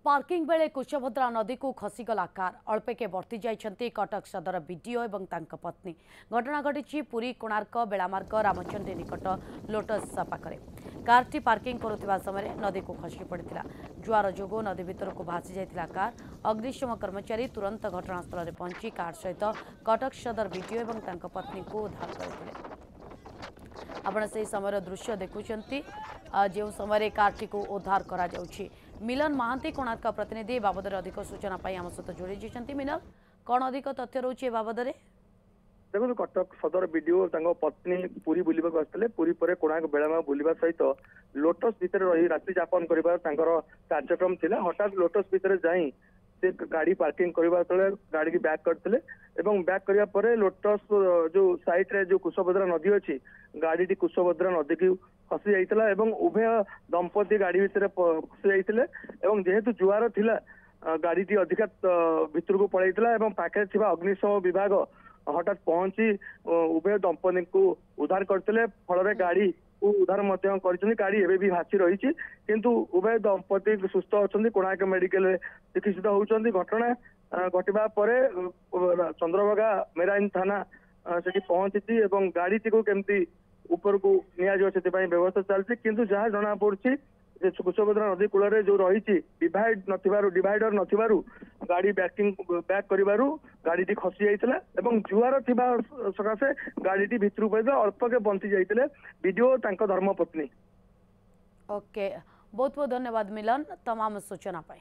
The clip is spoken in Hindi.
पार्किंग बेले कुशभद्रा नदी को खसीगला कार अल्पेके बर्ती जाइछन्ति कटक सदर बीडीओ एवं तांक पत्नी। घटना घटी पुरी कोणार्क बेलामार्ग रामचंडी निकट लोटस पाखरे कारटी पार्किंग करुवा समय नदी को खसी पड़ा। जुआर जोगु नदी भितर को भासी जाइतिला कार। अग्निशम कर्मचारी तुरंत घटनास्थल में पहुंची कार सहित कटक सदर बीडीओ एवं तांक पत्नी को उद्धार करथिले। आपण से समय दृश्य देखुंट जो समय कारटी को उद्धार करा जाउछि। मिलन महांती कोणार्क प्रतिनिधि बाबद अधिक सूचना आम सहित जोड़ी जाइछन्ति। मिलन कौन अधिक तथ्य रोचे बाबद देखो कटक सदर बीडीओ पत्नी पुरी बुलवाक आसते पुरी पर कोणार्क बेलामा बुलवा सहित लोटस भितर रही रात्रि यापन कर कार्यक्रम थिला। हठात लोटस भितर जाई से गाड़ी पार्किंग करबा तले गाड़ी की बैक करते बैक करिया परे लोटस जो साइड रे जो कुशभद्रा नदी अच्छी गाड़ी कुशभद्रा नदी की खसी जाइतिला एवं उभय दंपति गाड़ी भितर फसी जाइतिले एवं जेहेतु जुआर थिला गाड़ी अधिका भितर को पळैतिला एवं पाखे थिबा अग्निशम विभाग हठात पहुंची उभय दंपति को उद्धार करते फल गाड़ी उद्धार गाड़ी एवं भी भासी रही किंतु उभय दंपति सुस्थ अच्छा कोणार्क मेडिकल चिकित्सित होती। घटना घटवा पर चंद्रभागा मेराइन थाना से पहुंची गाड़ी को केमती ऊपर को व्यवस्था चलती किंतु जहाँ जना पड़ी कुशभद्रा नदी कूल जो रही डिवाइडर नथिबारु गाड़ी बैक करिबारु गाड़ी खसी जाइतिला एवं जुआर थिबा सकाशे गाड़ी भितर पड़ता अल्पके बंची जाइतिले वीडियो तांको धर्मपत्नी। ओके बहुत बहुत धन्यवाद मिलन तमाम सूचना पाई।